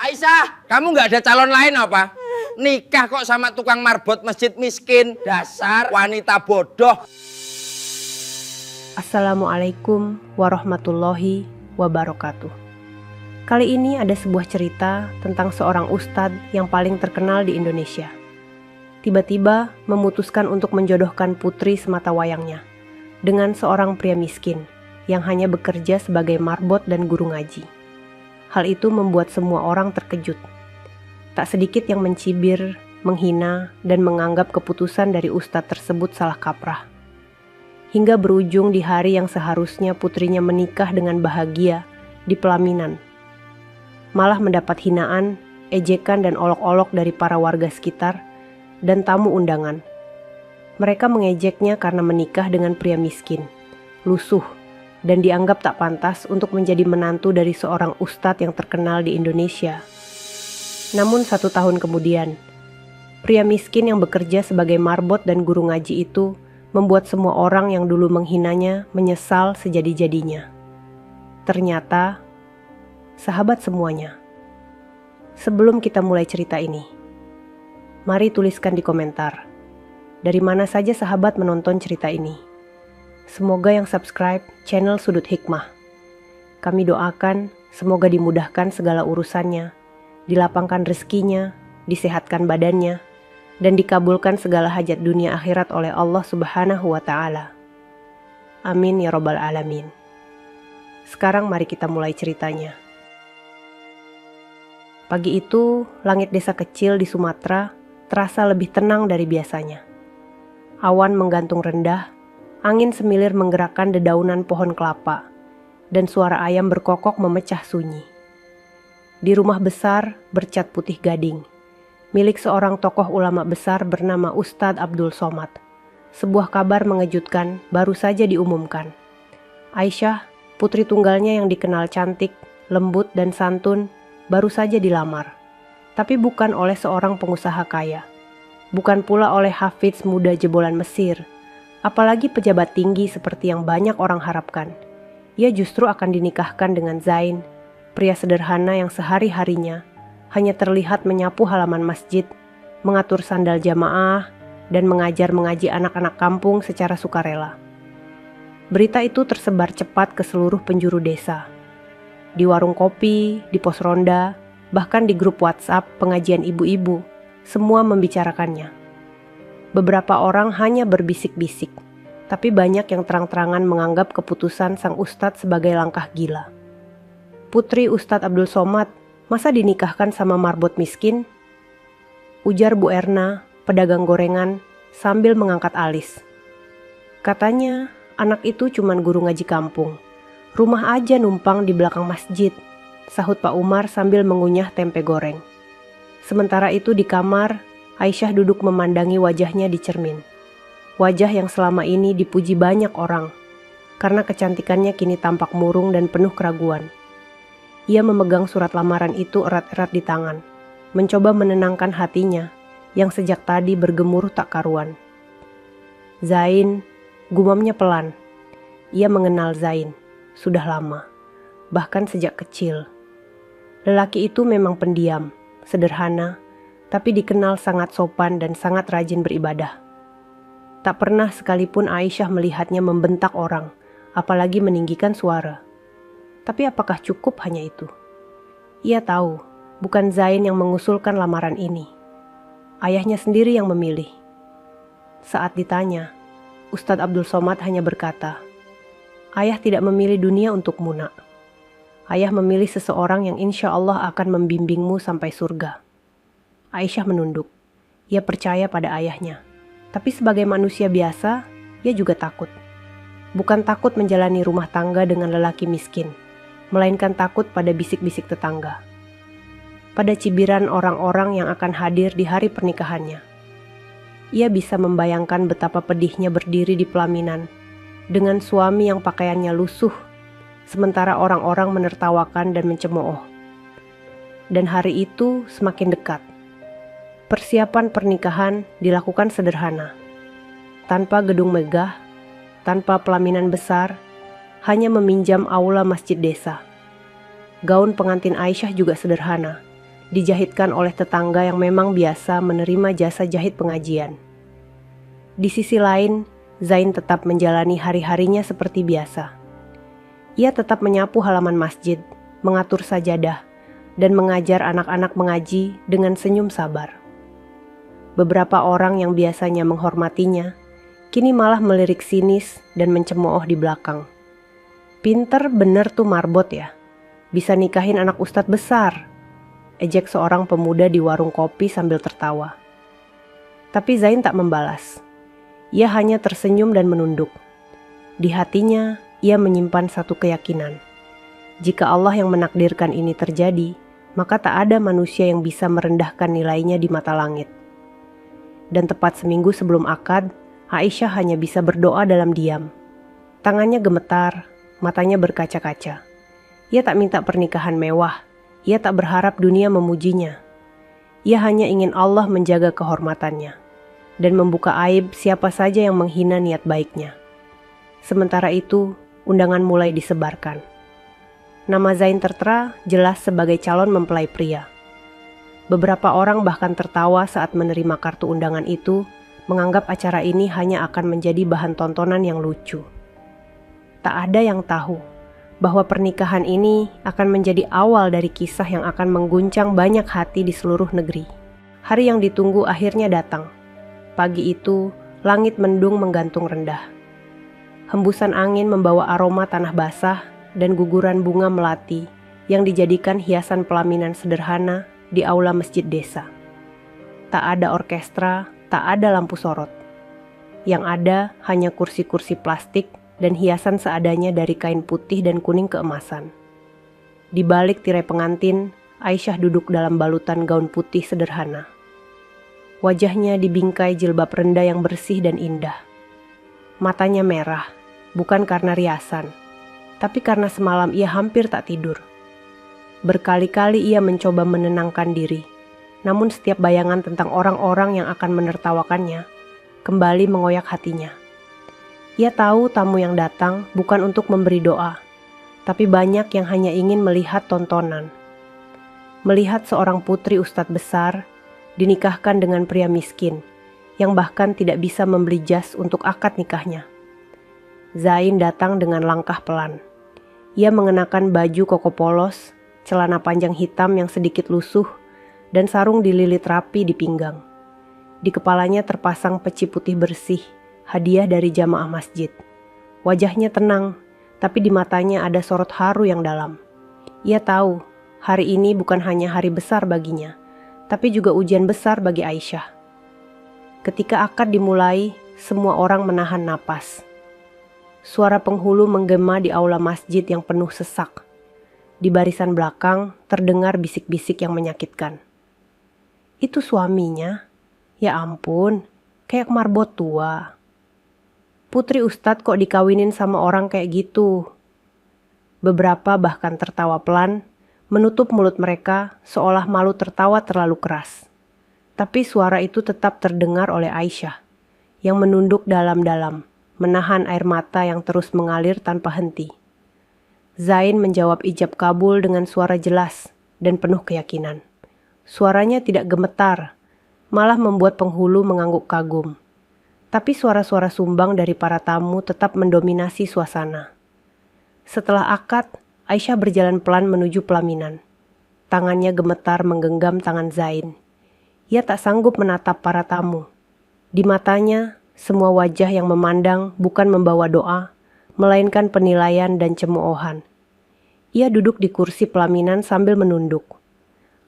Aisyah, kamu nggak ada calon lain apa? Nikah kok sama tukang marbot masjid miskin. Dasar wanita bodoh. Assalamualaikum warahmatullahi wabarakatuh. Kali ini ada sebuah cerita tentang seorang ustadz yang paling terkenal di Indonesia. Tiba-tiba memutuskan untuk menjodohkan putri semata wayangnya dengan seorang pria miskin yang hanya bekerja sebagai marbot dan guru ngaji. Hal itu membuat semua orang terkejut. Tak sedikit yang mencibir, menghina, dan menganggap keputusan dari ustadz tersebut salah kaprah. Hingga berujung di hari yang seharusnya putrinya menikah dengan bahagia di pelaminan. Malah mendapat hinaan, ejekan, dan olok-olok dari para warga sekitar dan tamu undangan. Mereka mengejeknya karena menikah dengan pria miskin, lusuh, dan dianggap tak pantas untuk menjadi menantu dari seorang ustadz yang terkenal di Indonesia. Namun 1 tahun kemudian, pria miskin yang bekerja sebagai marbot dan guru ngaji itu membuat semua orang yang dulu menghinanya menyesal sejadi-jadinya. Ternyata, sahabat semuanya, sebelum kita mulai cerita ini, mari tuliskan di komentar, dari mana saja sahabat menonton cerita ini. Semoga yang subscribe channel Sudut Hikmah. Kami doakan semoga dimudahkan segala urusannya, dilapangkan rezekinya, disehatkan badannya, dan dikabulkan segala hajat dunia akhirat oleh Allah Subhanahu wa Ta'ala. Amin ya Rabbal Alamin. Sekarang mari kita mulai ceritanya. Pagi itu, langit desa kecil di Sumatera terasa lebih tenang dari biasanya. Awan menggantung rendah, angin semilir menggerakkan dedaunan pohon kelapa, dan suara ayam berkokok memecah sunyi. Di rumah besar bercat putih gading, milik seorang tokoh ulama besar bernama Ustadz Abdul Somad, sebuah kabar mengejutkan baru saja diumumkan. Aisyah, putri tunggalnya yang dikenal cantik, lembut, dan santun, baru saja dilamar. Tapi bukan oleh seorang pengusaha kaya. Bukan pula oleh hafiz muda jebolan Mesir. Apalagi pejabat tinggi seperti yang banyak orang harapkan. Ia justru akan dinikahkan dengan Zain, pria sederhana yang sehari-harinya hanya terlihat menyapu halaman masjid, mengatur sandal jamaah, dan mengajar mengaji anak-anak kampung secara sukarela. Berita itu tersebar cepat ke seluruh penjuru desa. Di warung kopi, di pos ronda, bahkan di grup WhatsApp pengajian ibu-ibu, semua membicarakannya. Beberapa orang hanya berbisik-bisik, tapi banyak yang terang-terangan menganggap keputusan sang ustadz sebagai langkah gila. Putri Ustadz Abdul Somad, masa dinikahkan sama marbot miskin? Ujar Bu Erna, pedagang gorengan, sambil mengangkat alis. Katanya, anak itu cuman guru ngaji kampung. Rumah aja numpang di belakang masjid, sahut Pak Umar sambil mengunyah tempe goreng. Sementara itu di kamar, Aisyah duduk memandangi wajahnya di cermin. Wajah yang selama ini dipuji banyak orang, karena kecantikannya kini tampak murung dan penuh keraguan. Ia memegang surat lamaran itu erat-erat di tangan, mencoba menenangkan hatinya yang sejak tadi bergemuruh tak karuan. Zain, gumamnya pelan. Ia mengenal Zain, sudah lama, bahkan sejak kecil. Lelaki itu memang pendiam, sederhana, tapi dikenal sangat sopan dan sangat rajin beribadah. Tak pernah sekalipun Aisyah melihatnya membentak orang, apalagi meninggikan suara. Tapi apakah cukup hanya itu? Ia tahu, bukan Zain yang mengusulkan lamaran ini. Ayahnya sendiri yang memilih. Saat ditanya, Ustadz Abdul Somad hanya berkata, "Ayah tidak memilih dunia untukmu, nak. Ayah memilih seseorang yang insya Allah akan membimbingmu sampai surga." Aisyah menunduk. Ia percaya pada ayahnya. Tapi sebagai manusia biasa, ia juga takut. Bukan takut menjalani rumah tangga dengan lelaki miskin, melainkan takut pada bisik-bisik tetangga. Pada cibiran orang-orang yang akan hadir di hari pernikahannya. Ia bisa membayangkan betapa pedihnya berdiri di pelaminan, dengan suami yang pakaiannya lusuh, sementara orang-orang menertawakan dan mencemooh. Dan hari itu semakin dekat. Persiapan pernikahan dilakukan sederhana, tanpa gedung megah, tanpa pelaminan besar, hanya meminjam aula masjid desa. Gaun pengantin Aisyah juga sederhana, dijahitkan oleh tetangga yang memang biasa menerima jasa jahit pengajian. Di sisi lain, Zain tetap menjalani hari-harinya seperti biasa. Ia tetap menyapu halaman masjid, mengatur sajadah, dan mengajar anak-anak mengaji dengan senyum sabar. Beberapa orang yang biasanya menghormatinya, kini malah melirik sinis dan mencemooh di belakang. "Pinter bener tuh Marbot ya, bisa nikahin anak ustadz besar," ejek seorang pemuda di warung kopi sambil tertawa. Tapi Zain tak membalas. Ia hanya tersenyum dan menunduk. Di hatinya, ia menyimpan satu keyakinan. Jika Allah yang menakdirkan ini terjadi, maka tak ada manusia yang bisa merendahkan nilainya di mata langit. Dan tepat seminggu sebelum akad, Aisyah hanya bisa berdoa dalam diam. Tangannya gemetar, matanya berkaca-kaca. Ia tak minta pernikahan mewah, ia tak berharap dunia memujinya. Ia hanya ingin Allah menjaga kehormatannya dan membuka aib siapa saja yang menghina niat baiknya. Sementara itu, undangan mulai disebarkan. Nama Zain tertera jelas sebagai calon mempelai pria. Beberapa orang bahkan tertawa saat menerima kartu undangan itu, menganggap acara ini hanya akan menjadi bahan tontonan yang lucu. Tak ada yang tahu bahwa pernikahan ini akan menjadi awal dari kisah yang akan mengguncang banyak hati di seluruh negeri. Hari yang ditunggu akhirnya datang. Pagi itu, langit mendung menggantung rendah. Hembusan angin membawa aroma tanah basah dan guguran bunga melati yang dijadikan hiasan pelaminan sederhana di aula masjid desa. Tak ada orkestra, tak ada lampu sorot. Yang ada hanya kursi-kursi plastik dan hiasan seadanya dari kain putih dan kuning keemasan. Di balik tirai pengantin, Aisyah duduk dalam balutan gaun putih sederhana. Wajahnya dibingkai jilbab rendah yang bersih dan indah. Matanya merah, bukan karena riasan, tapi karena semalam ia hampir tak tidur. Berkali-kali ia mencoba menenangkan diri, namun setiap bayangan tentang orang-orang yang akan menertawakannya kembali mengoyak hatinya. Ia tahu tamu yang datang bukan untuk memberi doa, tapi banyak yang hanya ingin melihat tontonan. Melihat seorang putri ustadz besar dinikahkan dengan pria miskin, yang bahkan tidak bisa membeli jas untuk akad nikahnya. Zain datang dengan langkah pelan. Ia mengenakan baju koko polos, celana panjang hitam yang sedikit lusuh, dan sarung dililit rapi di pinggang. Di kepalanya terpasang peci putih bersih, hadiah dari jamaah masjid. Wajahnya tenang, tapi di matanya ada sorot haru yang dalam. Ia tahu, hari ini bukan hanya hari besar baginya, tapi juga ujian besar bagi Aisyah. Ketika akad dimulai, semua orang menahan napas. Suara penghulu menggema di aula masjid yang penuh sesak. Di barisan belakang terdengar bisik-bisik yang menyakitkan. "Itu suaminya? Ya ampun, kayak marbot tua. Putri ustadz kok dikawinin sama orang kayak gitu?" Beberapa bahkan tertawa pelan, menutup mulut mereka seolah malu tertawa terlalu keras. Tapi suara itu tetap terdengar oleh Aisyah, yang menunduk dalam-dalam, menahan air mata yang terus mengalir tanpa henti. Zain menjawab ijab kabul dengan suara jelas dan penuh keyakinan. Suaranya tidak gemetar, malah membuat penghulu mengangguk kagum. Tapi suara-suara sumbang dari para tamu tetap mendominasi suasana. Setelah akad, Aisyah berjalan pelan menuju pelaminan. Tangannya gemetar menggenggam tangan Zain. Ia tak sanggup menatap para tamu. Di matanya, semua wajah yang memandang bukan membawa doa, melainkan penilaian dan cemoohan. Ia duduk di kursi pelaminan sambil menunduk.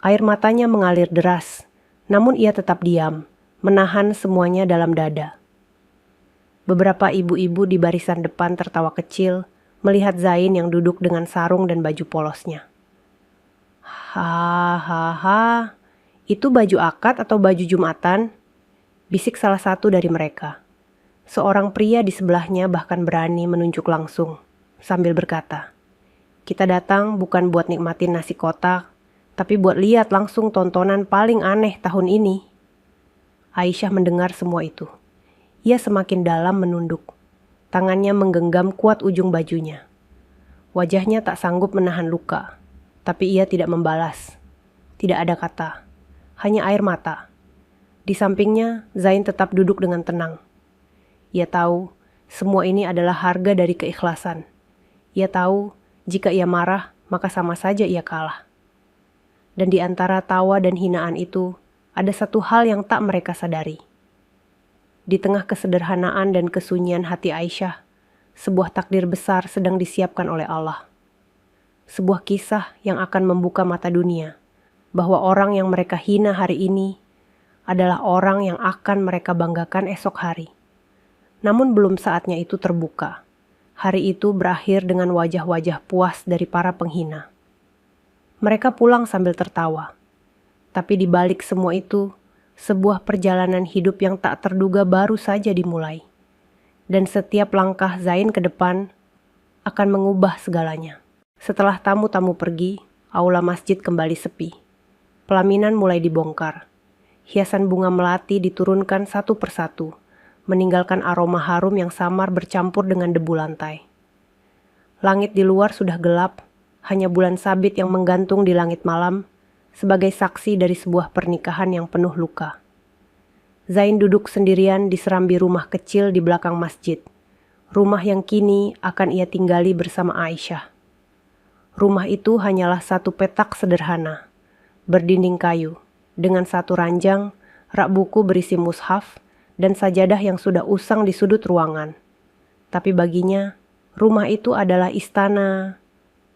Air matanya mengalir deras, namun ia tetap diam, menahan semuanya dalam dada. Beberapa ibu-ibu di barisan depan tertawa kecil, melihat Zain yang duduk dengan sarung dan baju polosnya. "Hahaha, itu baju akad atau baju Jumatan?" bisik salah satu dari mereka. Seorang pria di sebelahnya bahkan berani menunjuk langsung, sambil berkata, "Kita datang bukan buat nikmatin nasi kotak, tapi buat lihat langsung tontonan paling aneh tahun ini." Aisyah mendengar semua itu. Ia semakin dalam menunduk. Tangannya menggenggam kuat ujung bajunya. Wajahnya tak sanggup menahan luka, tapi ia tidak membalas. Tidak ada kata, hanya air mata. Di sampingnya, Zain tetap duduk dengan tenang. Ia tahu semua ini adalah harga dari keikhlasan. Ia tahu jika ia marah, maka sama saja ia kalah. Dan di antara tawa dan hinaan itu, ada satu hal yang tak mereka sadari. Di tengah kesederhanaan dan kesunyian hati Aisyah, sebuah takdir besar sedang disiapkan oleh Allah. Sebuah kisah yang akan membuka mata dunia, bahwa orang yang mereka hina hari ini adalah orang yang akan mereka banggakan esok hari. Namun belum saatnya itu terbuka. Hari itu berakhir dengan wajah-wajah puas dari para penghina. Mereka pulang sambil tertawa. Tapi di balik semua itu, sebuah perjalanan hidup yang tak terduga baru saja dimulai. Dan setiap langkah Zain ke depan akan mengubah segalanya. Setelah tamu-tamu pergi, aula masjid kembali sepi. Pelaminan mulai dibongkar. Hiasan bunga melati diturunkan satu persatu, meninggalkan aroma harum yang samar bercampur dengan debu lantai. Langit di luar sudah gelap, hanya bulan sabit yang menggantung di langit malam sebagai saksi dari sebuah pernikahan yang penuh luka. Zain duduk sendirian di serambi rumah kecil di belakang masjid, rumah yang kini akan ia tinggali bersama Aisyah. Rumah itu hanyalah satu petak sederhana, berdinding kayu, dengan satu ranjang, rak buku berisi mushaf, dan sajadah yang sudah usang di sudut ruangan. Tapi baginya, rumah itu adalah istana,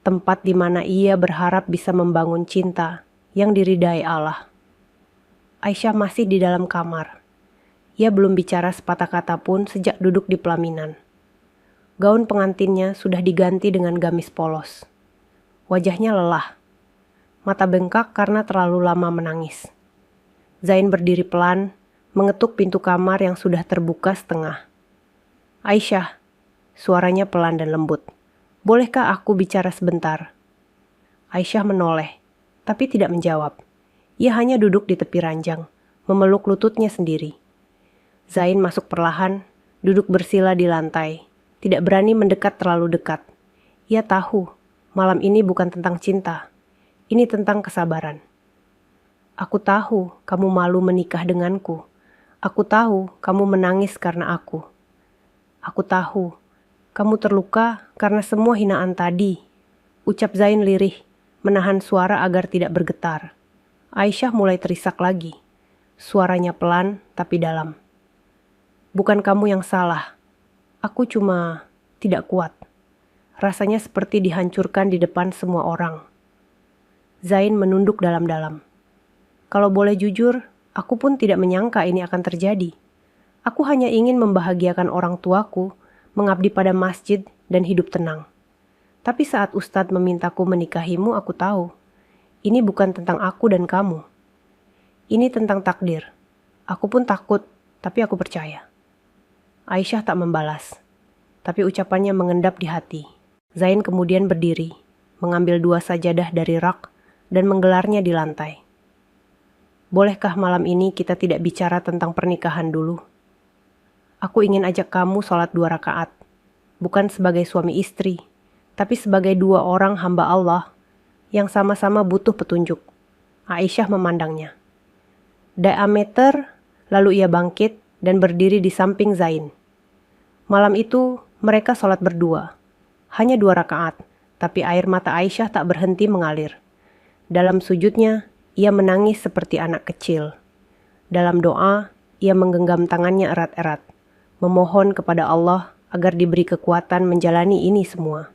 tempat di mana ia berharap bisa membangun cinta yang diridai Allah. Aisyah masih di dalam kamar. Ia belum bicara sepatah kata pun sejak duduk di pelaminan. Gaun pengantinnya sudah diganti dengan gamis polos. Wajahnya lelah. Mata bengkak karena terlalu lama menangis. Zain berdiri pelan, mengetuk pintu kamar yang sudah terbuka setengah. Aisyah, suaranya pelan dan lembut. Bolehkah aku bicara sebentar? Aisyah menoleh, tapi tidak menjawab. Ia hanya duduk di tepi ranjang, memeluk lututnya sendiri. Zain masuk perlahan, duduk bersila di lantai, tidak berani mendekat terlalu dekat. Ia tahu, malam ini bukan tentang cinta, ini tentang kesabaran. Aku tahu kamu malu menikah denganku. Aku tahu kamu menangis karena aku. Aku tahu kamu terluka karena semua hinaan tadi. Ucap Zain lirih, menahan suara agar tidak bergetar. Aisyah mulai terisak lagi. Suaranya pelan tapi dalam. Bukan kamu yang salah. Aku cuma tidak kuat. Rasanya seperti dihancurkan di depan semua orang. Zain menunduk dalam-dalam. Kalau boleh jujur, aku pun tidak menyangka ini akan terjadi. Aku hanya ingin membahagiakan orang tuaku, mengabdi pada masjid dan hidup tenang. Tapi saat Ustadz memintaku menikahimu, aku tahu. Ini bukan tentang aku dan kamu. Ini tentang takdir. Aku pun takut, tapi aku percaya. Aisyah tak membalas, tapi ucapannya mengendap di hati. Zain kemudian berdiri, mengambil 2 sajadah dari rak dan menggelarnya di lantai. Bolehkah malam ini kita tidak bicara tentang pernikahan dulu? Aku ingin ajak kamu sholat 2 rakaat, bukan sebagai suami istri, tapi sebagai 2 orang hamba Allah yang sama-sama butuh petunjuk. Aisyah memandangnya. Diameter, lalu ia bangkit dan berdiri di samping Zain. Malam itu mereka sholat berdua, hanya 2 rakaat, tapi air mata Aisyah tak berhenti mengalir. Dalam sujudnya, ia menangis seperti anak kecil. Dalam doa, ia menggenggam tangannya erat-erat, memohon kepada Allah agar diberi kekuatan menjalani ini semua.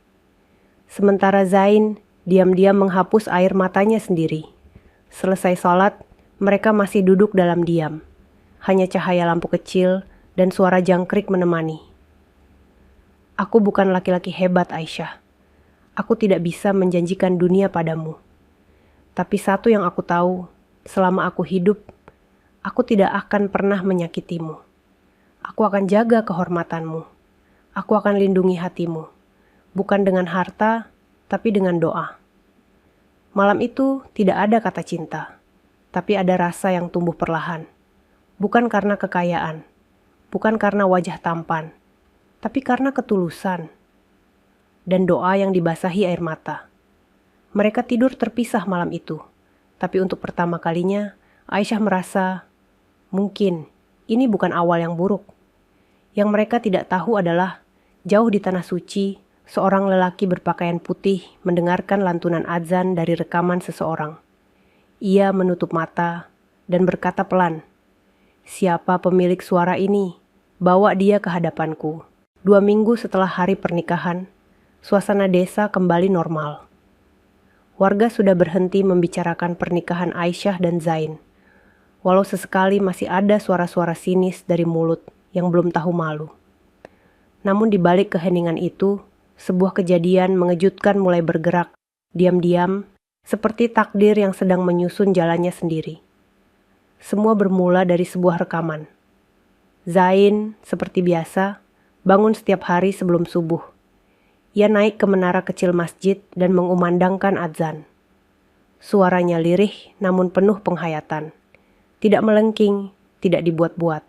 Sementara Zain diam-diam menghapus air matanya sendiri. Selesai sholat, mereka masih duduk dalam diam. Hanya cahaya lampu kecil dan suara jangkrik menemani. Aku bukan laki-laki hebat, Aisyah. Aku tidak bisa menjanjikan dunia padamu. Tapi satu yang aku tahu, selama aku hidup, aku tidak akan pernah menyakitimu. Aku akan jaga kehormatanmu. Aku akan lindungi hatimu. Bukan dengan harta, tapi dengan doa. Malam itu tidak ada kata cinta, tapi ada rasa yang tumbuh perlahan. Bukan karena kekayaan, bukan karena wajah tampan, tapi karena ketulusan. Dan doa yang dibasahi air mata. Mereka tidur terpisah malam itu, Tapi untuk pertama kalinya, Aisyah merasa mungkin ini bukan awal yang buruk. Yang mereka tidak tahu adalah jauh di tanah suci, seorang lelaki berpakaian putih mendengarkan lantunan azan dari rekaman seseorang. Ia menutup mata dan berkata pelan, "Siapa pemilik suara ini? Bawa dia ke hadapanku." 2 minggu setelah hari pernikahan, suasana desa kembali normal. Warga sudah berhenti membicarakan pernikahan Aisyah dan Zain, walau sesekali masih ada suara-suara sinis dari mulut yang belum tahu malu. Namun di balik keheningan itu, sebuah kejadian mengejutkan mulai bergerak, diam-diam, seperti takdir yang sedang menyusun jalannya sendiri. Semua bermula dari sebuah rekaman. Zain, seperti biasa, bangun setiap hari sebelum subuh. Ia naik ke menara kecil masjid dan mengumandangkan azan. Suaranya lirih namun penuh penghayatan. Tidak melengking, tidak dibuat-buat,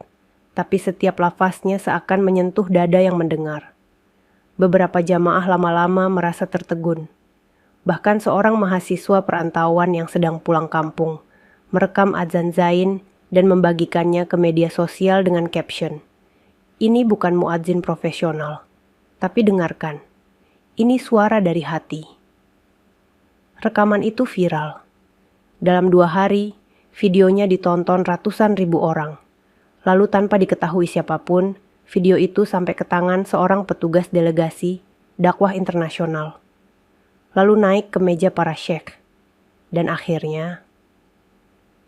tapi setiap lafaznya seakan menyentuh dada yang mendengar. Beberapa jamaah lama-lama merasa tertegun. Bahkan seorang mahasiswa perantauan yang sedang pulang kampung merekam azan Zain dan membagikannya ke media sosial dengan caption, "Ini bukan muadzin profesional, tapi dengarkan. Ini suara dari hati." Rekaman itu viral. Dalam 2 hari, videonya ditonton ratusan ribu orang. Lalu tanpa diketahui siapapun, video itu sampai ke tangan seorang petugas delegasi dakwah internasional. Lalu naik ke meja para syekh. Dan akhirnya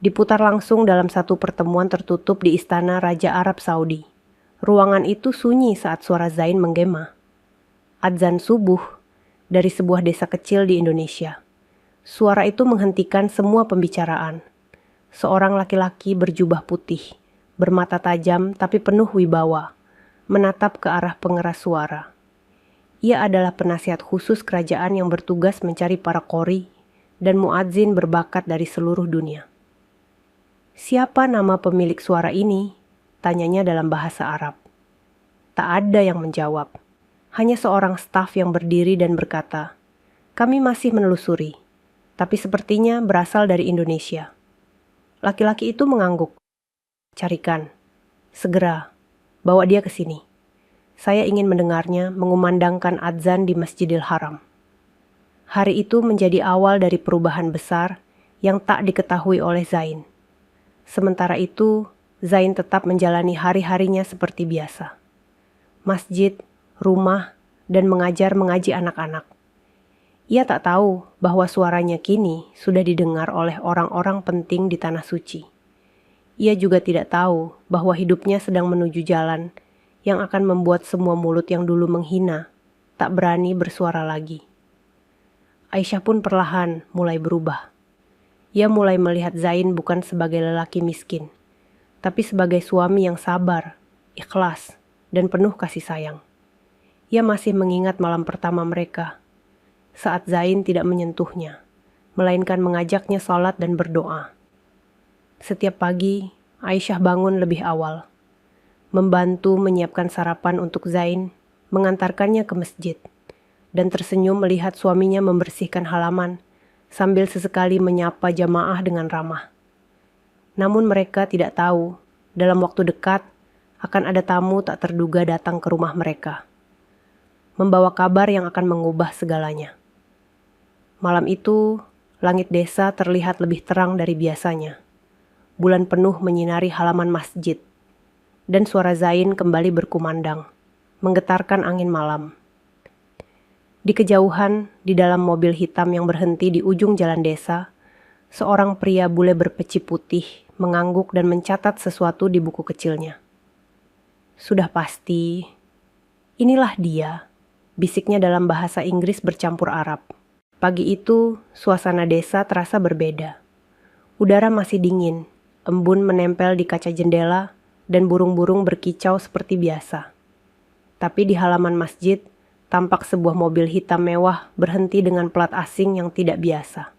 diputar langsung dalam satu pertemuan tertutup di istana Raja Arab Saudi. Ruangan itu sunyi saat suara Zain menggema. Adzan subuh dari sebuah desa kecil di Indonesia. Suara itu menghentikan semua pembicaraan. Seorang laki-laki berjubah putih, bermata tajam tapi penuh wibawa, menatap ke arah pengeras suara. Ia adalah penasihat khusus kerajaan yang bertugas mencari para qori dan muadzin berbakat dari seluruh dunia. "Siapa nama pemilik suara ini?" tanyanya dalam bahasa Arab. Tak ada yang menjawab. Hanya seorang staf yang berdiri dan berkata, "Kami masih menelusuri, tapi sepertinya berasal dari Indonesia." Laki-laki itu mengangguk. "Carikan. Segera. Bawa dia ke sini. Saya ingin mendengarnya mengumandangkan adzan di Masjidil Haram." Hari itu menjadi awal dari perubahan besar yang tak diketahui oleh Zain. Sementara itu, Zain tetap menjalani hari-harinya seperti biasa. Masjid, rumah, dan mengaji anak-anak. Ia tak tahu bahwa suaranya kini sudah didengar oleh orang-orang penting di tanah suci. Ia juga tidak tahu bahwa hidupnya sedang menuju jalan yang akan membuat semua mulut yang dulu menghina tak berani bersuara lagi. Aisyah pun perlahan mulai berubah. Ia mulai melihat Zain bukan sebagai lelaki miskin, tapi sebagai suami yang sabar, ikhlas, dan penuh kasih sayang. Ia masih mengingat malam pertama mereka, saat Zain tidak menyentuhnya, melainkan mengajaknya sholat dan berdoa. Setiap pagi, Aisyah bangun lebih awal, membantu menyiapkan sarapan untuk Zain, mengantarkannya ke masjid, dan tersenyum melihat suaminya membersihkan halaman, sambil sesekali menyapa jamaah dengan ramah. Namun mereka tidak tahu, dalam waktu dekat, akan ada tamu tak terduga datang ke rumah mereka, membawa kabar yang akan mengubah segalanya. Malam itu, langit desa terlihat lebih terang dari biasanya. Bulan penuh menyinari halaman masjid, dan suara Zain kembali berkumandang, menggetarkan angin malam. Di kejauhan, di dalam mobil hitam yang berhenti di ujung jalan desa, seorang pria bule berpeci putih mengangguk dan mencatat sesuatu di buku kecilnya. "Sudah pasti, inilah dia," bisiknya dalam bahasa Inggris bercampur Arab. Pagi itu, suasana desa terasa berbeda. Udara masih dingin, embun menempel di kaca jendela, dan burung-burung berkicau seperti biasa. Tapi di halaman masjid, tampak sebuah mobil hitam mewah berhenti dengan plat asing yang tidak biasa.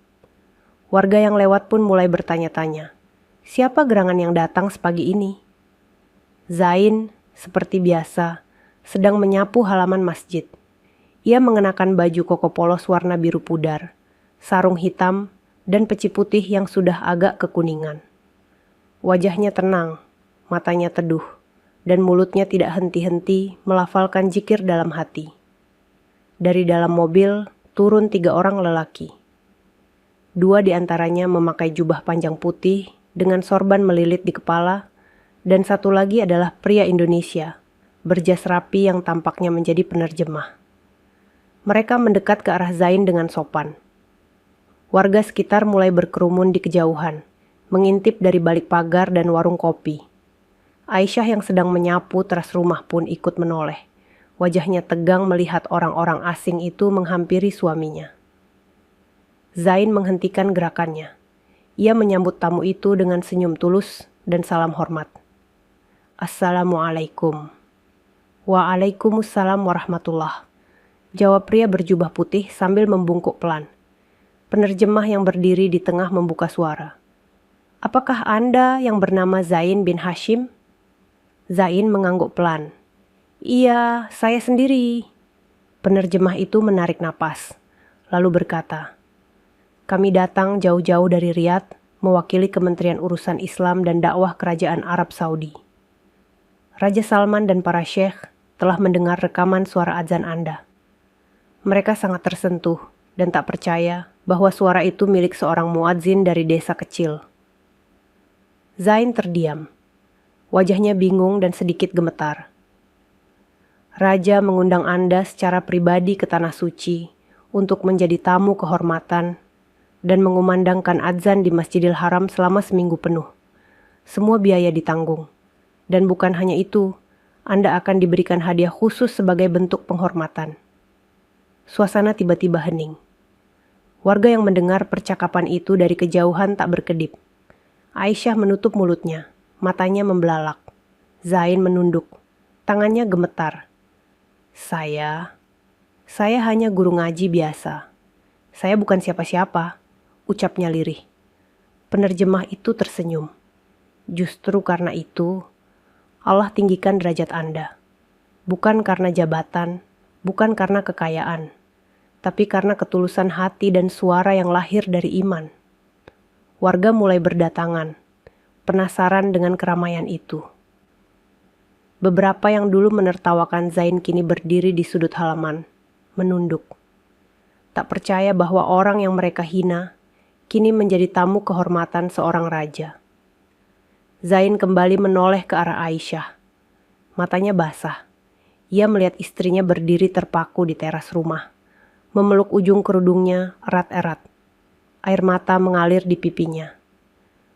Warga yang lewat pun mulai bertanya-tanya, siapa gerangan yang datang sepagi ini? Zain, seperti biasa, sedang menyapu halaman masjid. Ia mengenakan baju koko polos warna biru pudar, sarung hitam, dan peci putih yang sudah agak kekuningan. Wajahnya tenang, matanya teduh, dan mulutnya tidak henti-henti melafalkan zikir dalam hati. Dari dalam mobil turun 3 orang lelaki. 2 di antaranya memakai jubah panjang putih dengan sorban melilit di kepala, dan 1 lagi adalah pria Indonesia, berjas rapi yang tampaknya menjadi penerjemah. Mereka mendekat ke arah Zain dengan sopan. Warga sekitar mulai berkerumun di kejauhan, mengintip dari balik pagar dan warung kopi. Aisyah yang sedang menyapu teras rumah pun ikut menoleh. Wajahnya tegang melihat orang-orang asing itu menghampiri suaminya. Zain menghentikan gerakannya. Ia menyambut tamu itu dengan senyum tulus dan salam hormat. Assalamualaikum. Waalaikumsalam warahmatullah. Jawab pria berjubah putih sambil membungkuk pelan. Penerjemah yang berdiri di tengah membuka suara. Apakah Anda yang bernama Zain bin Hashim? Zain mengangguk pelan. Iya, saya sendiri. Penerjemah itu menarik napas, lalu berkata, kami datang jauh-jauh dari Riyadh, mewakili Kementerian Urusan Islam dan Dakwah Kerajaan Arab Saudi. Raja Salman dan para syekh telah mendengar rekaman suara azan Anda. Mereka sangat tersentuh dan tak percaya bahwa suara itu milik seorang muadzin dari desa kecil. Zain terdiam. Wajahnya bingung dan sedikit gemetar. Raja mengundang Anda secara pribadi ke Tanah Suci untuk menjadi tamu kehormatan dan mengumandangkan azan di Masjidil Haram selama seminggu penuh. Semua biaya ditanggung. Dan bukan hanya itu, Anda akan diberikan hadiah khusus sebagai bentuk penghormatan. Suasana tiba-tiba hening. Warga yang mendengar percakapan itu dari kejauhan tak berkedip. Aisyah menutup mulutnya. Matanya membelalak. Zain menunduk. Tangannya gemetar. Saya hanya guru ngaji biasa. Saya bukan siapa-siapa, ucapnya lirih. Penerjemah itu tersenyum. Justru karena itu, Allah tinggikan derajat Anda. Bukan karena jabatan, bukan karena kekayaan, tapi karena ketulusan hati dan suara yang lahir dari iman. Warga mulai berdatangan, penasaran dengan keramaian itu. Beberapa yang dulu menertawakan Zain kini berdiri di sudut halaman, menunduk. Tak percaya bahwa orang yang mereka hina kini menjadi tamu kehormatan seorang raja. Zain kembali menoleh ke arah Aisyah. Matanya basah. Ia melihat istrinya berdiri terpaku di teras rumah, memeluk ujung kerudungnya erat-erat. Air mata mengalir di pipinya.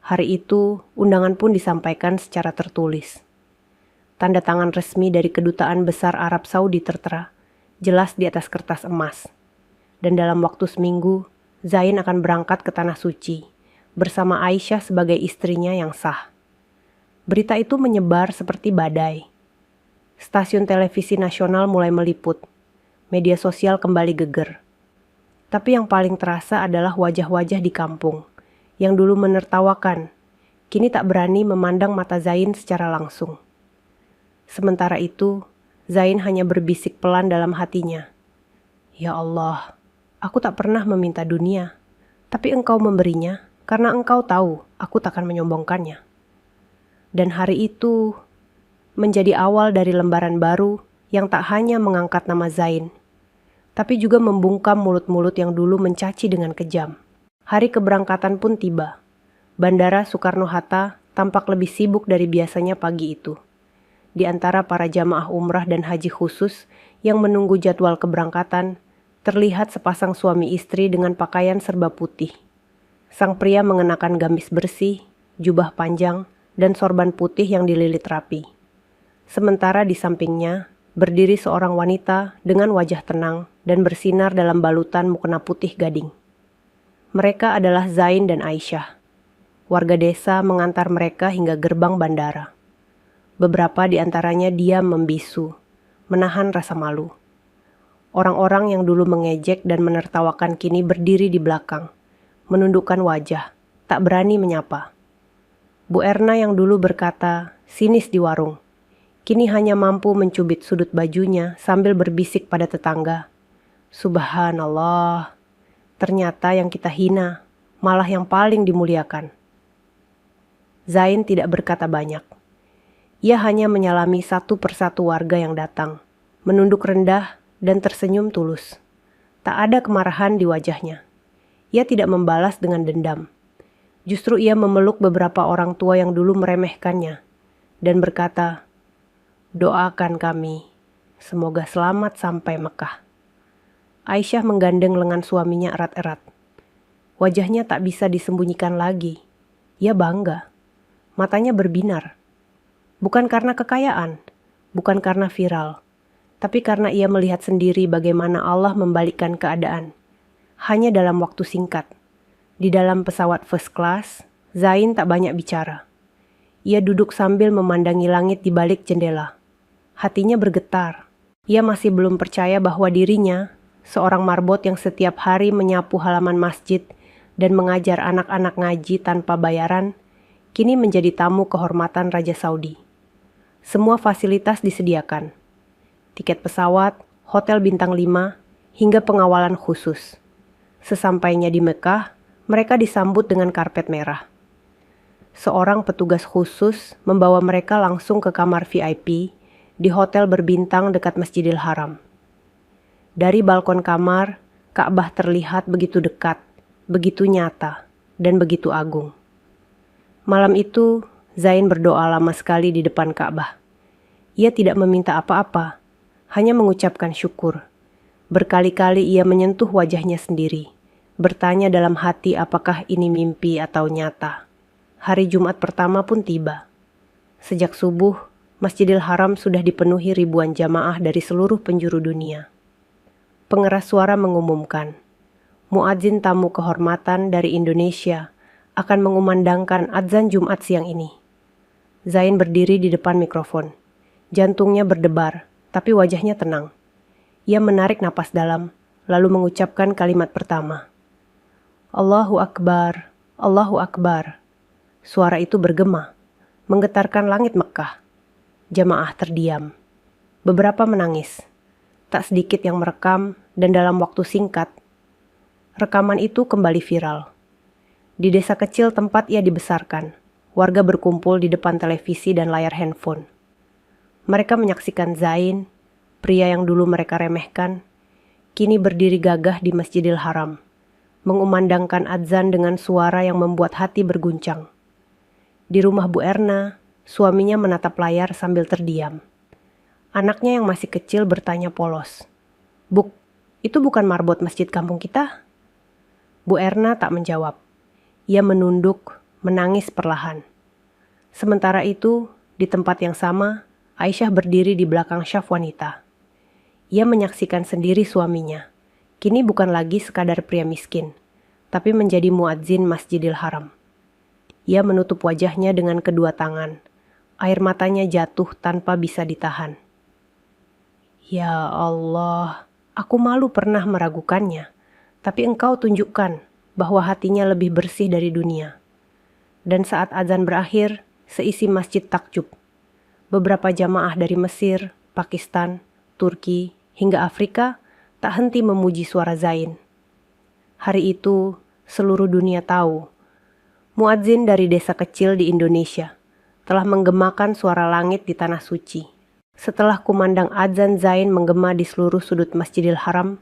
Hari itu, undangan pun disampaikan secara tertulis. Tanda tangan resmi dari Kedutaan Besar Arab Saudi tertera, jelas di atas kertas emas. Dan dalam waktu seminggu, Zain akan berangkat ke Tanah Suci, bersama Aisyah sebagai istrinya yang sah. Berita itu menyebar seperti badai. Stasiun televisi nasional mulai meliput. Media sosial kembali geger. Tapi yang paling terasa adalah wajah-wajah di kampung, yang dulu menertawakan, kini tak berani memandang mata Zain secara langsung. Sementara itu, Zain hanya berbisik pelan dalam hatinya. Ya Allah, aku tak pernah meminta dunia, tapi Engkau memberinya karena Engkau tahu aku takkan menyombongkannya. Dan hari itu menjadi awal dari lembaran baru yang tak hanya mengangkat nama Zain, tapi juga membungkam mulut-mulut yang dulu mencaci dengan kejam. Hari keberangkatan pun tiba. Bandara Soekarno-Hatta tampak lebih sibuk dari biasanya pagi itu. Di antara para jamaah umrah dan haji khusus yang menunggu jadwal keberangkatan, terlihat sepasang suami istri dengan pakaian serba putih. Sang pria mengenakan gamis bersih, jubah panjang, dan sorban putih yang dililit rapi. Sementara di sampingnya, berdiri seorang wanita dengan wajah tenang dan bersinar dalam balutan mukena putih gading. Mereka adalah Zain dan Aisyah. Warga desa mengantar mereka hingga gerbang bandara. Beberapa di antaranya diam membisu, menahan rasa malu. Orang-orang yang dulu mengejek dan menertawakan kini berdiri di belakang, menundukkan wajah, tak berani menyapa. Bu Erna yang dulu berkata, sinis di warung, kini hanya mampu mencubit sudut bajunya sambil berbisik pada tetangga. Subhanallah, ternyata yang kita hina malah yang paling dimuliakan. Zain tidak berkata banyak. Ia hanya menyalami satu persatu warga yang datang, menunduk rendah dan tersenyum tulus. Tak ada kemarahan di wajahnya. Ia tidak membalas dengan dendam. Justru ia memeluk beberapa orang tua yang dulu meremehkannya dan berkata, "Doakan kami, semoga selamat sampai Mekah." Aisyah menggandeng lengan suaminya erat-erat. Wajahnya tak bisa disembunyikan lagi. Ia bangga. Matanya berbinar. Bukan karena kekayaan, bukan karena viral, tapi karena ia melihat sendiri bagaimana Allah membalikkan keadaan. Hanya dalam waktu singkat. Di dalam pesawat first class, Zain tak banyak bicara. Ia duduk sambil memandangi langit di balik jendela. Hatinya bergetar. Ia masih belum percaya bahwa dirinya, seorang marbot yang setiap hari menyapu halaman masjid dan mengajar anak-anak ngaji tanpa bayaran, kini menjadi tamu kehormatan Raja Saudi. Semua fasilitas disediakan. Tiket pesawat, hotel bintang 5, hingga pengawalan khusus. Sesampainya di Mekah, mereka disambut dengan karpet merah. Seorang petugas khusus membawa mereka langsung ke kamar VIP di hotel berbintang dekat Masjidil Haram. Dari balkon kamar, Ka'bah terlihat begitu dekat, begitu nyata, dan begitu agung. Malam itu, Zain berdoa lama sekali di depan Ka'bah. Ia tidak meminta apa-apa, hanya mengucapkan syukur. Berkali-kali ia menyentuh wajahnya sendiri, bertanya dalam hati apakah ini mimpi atau nyata. Hari Jumat pertama pun tiba. Sejak subuh, Masjidil Haram sudah dipenuhi ribuan jamaah dari seluruh penjuru dunia. Pengeras suara mengumumkan, muadzin tamu kehormatan dari Indonesia akan mengumandangkan adzan Jumat siang ini. Zain berdiri di depan mikrofon. Jantungnya berdebar, tapi wajahnya tenang. Ia menarik napas dalam, lalu mengucapkan kalimat pertama. Allahu Akbar, Allahu Akbar. Suara itu bergema, menggetarkan langit Mekah. Jamaah terdiam. Beberapa menangis. Tak sedikit yang merekam, dan dalam waktu singkat, rekaman itu kembali viral. Di desa kecil tempat ia dibesarkan, warga berkumpul di depan televisi dan layar handphone. Mereka menyaksikan Zain, pria yang dulu mereka remehkan, kini berdiri gagah di Masjidil Haram, mengumandangkan adzan dengan suara yang membuat hati berguncang. Di rumah Bu Erna, suaminya menatap layar sambil terdiam. Anaknya yang masih kecil bertanya polos, "Buk, itu bukan marbot masjid kampung kita?" Bu Erna tak menjawab. Ia menunduk, menangis perlahan. Sementara itu, di tempat yang sama, Aisyah berdiri di belakang syaf wanita. Ia menyaksikan sendiri suaminya. Kini bukan lagi sekadar pria miskin, tapi menjadi muadzin Masjidil Haram. Ia menutup wajahnya dengan kedua tangan. Air matanya jatuh tanpa bisa ditahan. Ya Allah, aku malu pernah meragukannya, tapi Engkau tunjukkan bahwa hatinya lebih bersih dari dunia. Dan saat azan berakhir, seisi masjid takjub. Beberapa jamaah dari Mesir, Pakistan, Turki, hingga Afrika tak henti memuji suara Zain. Hari itu, seluruh dunia tahu, muadzin dari desa kecil di Indonesia telah menggemakan suara langit di Tanah Suci. Setelah kumandang azan Zain menggema di seluruh sudut Masjidil Haram,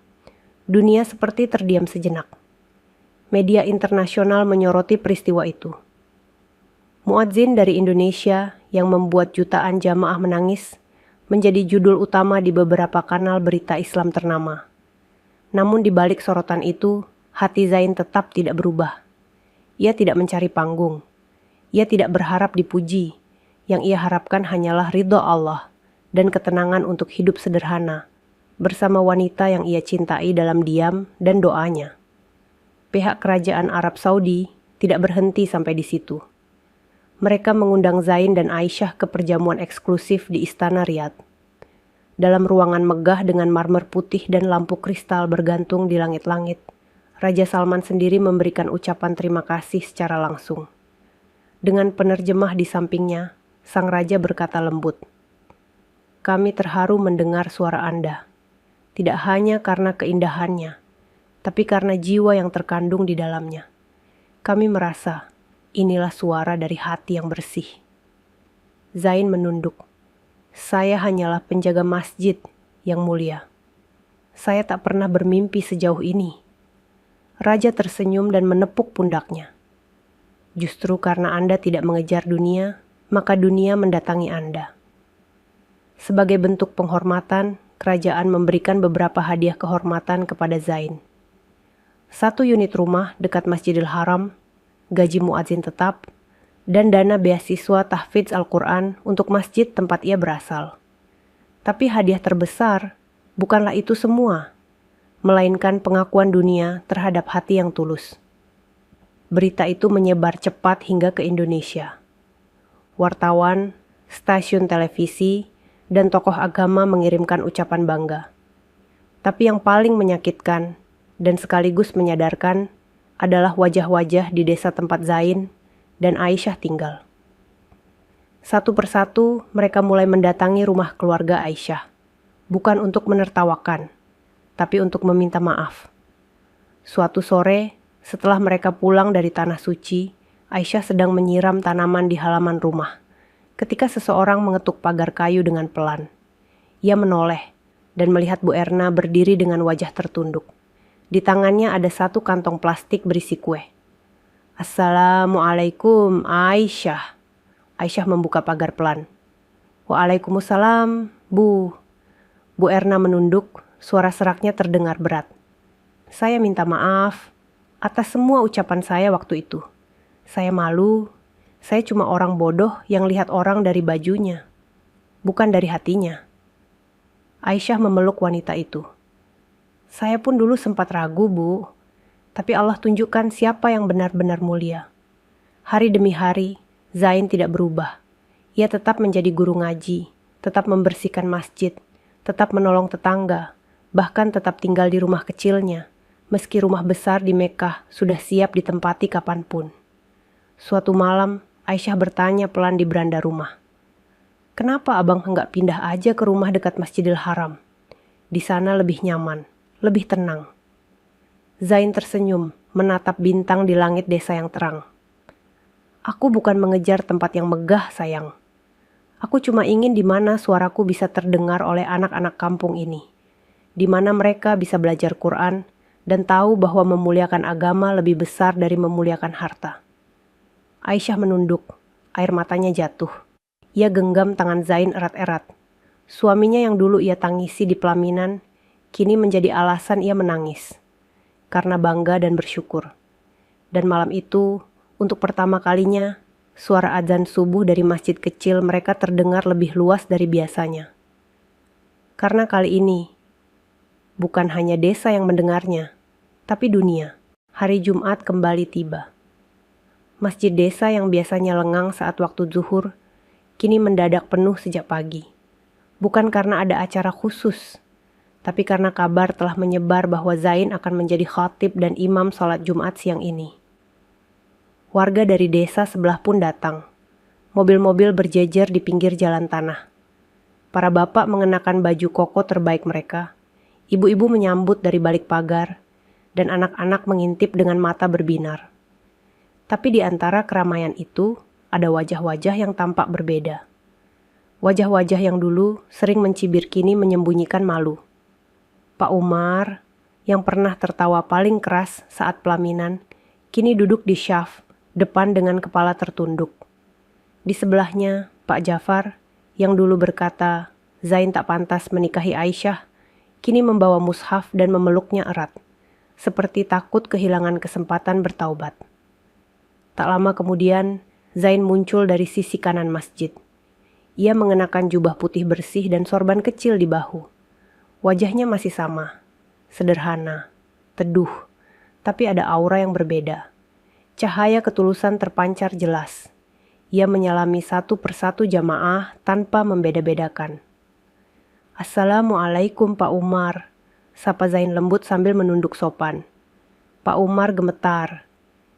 dunia seperti terdiam sejenak. Media internasional menyoroti peristiwa itu. Muadzin dari Indonesia yang membuat jutaan jamaah menangis menjadi judul utama di beberapa kanal berita Islam ternama. Namun di balik sorotan itu, hati Zain tetap tidak berubah. Ia tidak mencari panggung. Ia tidak berharap dipuji. Yang ia harapkan hanyalah ridho Allah dan ketenangan untuk hidup sederhana bersama wanita yang ia cintai dalam diam dan doanya. Pihak kerajaan Arab Saudi tidak berhenti sampai di situ. Mereka mengundang Zain dan Aisyah ke perjamuan eksklusif di Istana Riyadh. Dalam ruangan megah dengan marmer putih dan lampu kristal bergantung di langit-langit, Raja Salman sendiri memberikan ucapan terima kasih secara langsung. Dengan penerjemah di sampingnya, sang raja berkata lembut, "Kami terharu mendengar suara Anda, tidak hanya karena keindahannya, tapi karena jiwa yang terkandung di dalamnya. Kami merasa inilah suara dari hati yang bersih. Zain menunduk. Saya hanyalah penjaga masjid yang mulia. Saya tak pernah bermimpi sejauh ini. Raja tersenyum dan menepuk pundaknya. Justru karena Anda tidak mengejar dunia, maka dunia mendatangi Anda. Sebagai bentuk penghormatan, kerajaan memberikan beberapa hadiah kehormatan kepada Zain. 1 unit rumah dekat Masjidil Haram, gaji muadzin tetap, dan dana beasiswa tahfidz Al-Quran untuk masjid tempat ia berasal. Tapi hadiah terbesar bukanlah itu semua, melainkan pengakuan dunia terhadap hati yang tulus. Berita itu menyebar cepat hingga ke Indonesia. Wartawan, stasiun televisi, dan tokoh agama mengirimkan ucapan bangga. Tapi yang paling menyakitkan dan sekaligus menyadarkan adalah wajah-wajah di desa tempat Zain dan Aisyah tinggal. Satu persatu mereka mulai mendatangi rumah keluarga Aisyah, bukan untuk menertawakan, tapi untuk meminta maaf. Suatu sore, setelah mereka pulang dari Tanah Suci, Aisyah sedang menyiram tanaman di halaman rumah. Ketika seseorang mengetuk pagar kayu dengan pelan, ia menoleh dan melihat Bu Erna berdiri dengan wajah tertunduk. Di tangannya ada 1 kantong plastik berisi kue. Assalamualaikum Aisyah. Aisyah membuka pagar pelan. Waalaikumsalam, Bu. Bu Erna menunduk, suara seraknya terdengar berat. Saya minta maaf atas semua ucapan saya waktu itu. Saya malu, saya cuma orang bodoh yang lihat orang dari bajunya, bukan dari hatinya. Aisyah memeluk wanita itu. Saya pun dulu sempat ragu, Bu, tapi Allah tunjukkan siapa yang benar-benar mulia. Hari demi hari, Zain tidak berubah. Ia tetap menjadi guru ngaji, tetap membersihkan masjid, tetap menolong tetangga, bahkan tetap tinggal di rumah kecilnya, meski rumah besar di Mekah sudah siap ditempati kapanpun. Suatu malam, Aisyah bertanya pelan di beranda rumah. Kenapa abang enggak pindah aja ke rumah dekat Masjidil Haram? Di sana lebih nyaman, lebih tenang. Zain tersenyum, menatap bintang di langit desa yang terang. Aku bukan mengejar tempat yang megah, sayang. Aku cuma ingin di mana suaraku bisa terdengar oleh anak-anak kampung ini. Di mana mereka bisa belajar Quran dan tahu bahwa memuliakan agama lebih besar dari memuliakan harta. Aisyah menunduk, air matanya jatuh. Ia genggam tangan Zain erat-erat. Suaminya yang dulu ia tangisi di pelaminan, kini menjadi alasan ia menangis. Karena bangga dan bersyukur. Dan malam itu, untuk pertama kalinya, suara adzan subuh dari masjid kecil mereka terdengar lebih luas dari biasanya. Karena kali ini, bukan hanya desa yang mendengarnya, tapi dunia. Hari Jumat kembali tiba. Masjid desa yang biasanya lengang saat waktu zuhur, kini mendadak penuh sejak pagi. Bukan karena ada acara khusus, tapi karena kabar telah menyebar bahwa Zain akan menjadi khatib dan imam sholat Jumat siang ini. Warga dari desa sebelah pun datang. Mobil-mobil berjejer di pinggir jalan tanah. Para bapak mengenakan baju koko terbaik mereka. Ibu-ibu menyambut dari balik pagar, dan anak-anak mengintip dengan mata berbinar. Tapi di antara keramaian itu, ada wajah-wajah yang tampak berbeda. Wajah-wajah yang dulu sering mencibir kini menyembunyikan malu. Pak Umar, yang pernah tertawa paling keras saat pelaminan, kini duduk di syaf, depan dengan kepala tertunduk. Di sebelahnya, Pak Jafar, yang dulu berkata, Zain tak pantas menikahi Aisyah, kini membawa mushaf dan memeluknya erat, seperti takut kehilangan kesempatan bertaubat. Tak lama kemudian, Zain muncul dari sisi kanan masjid. Ia mengenakan jubah putih bersih dan sorban kecil di bahu. Wajahnya masih sama, sederhana, teduh, tapi ada aura yang berbeda. Cahaya ketulusan terpancar jelas. Ia menyalami 1 persatu jamaah tanpa membeda-bedakan. Assalamualaikum Pak Umar, sapa Zain lembut sambil menunduk sopan. Pak Umar gemetar.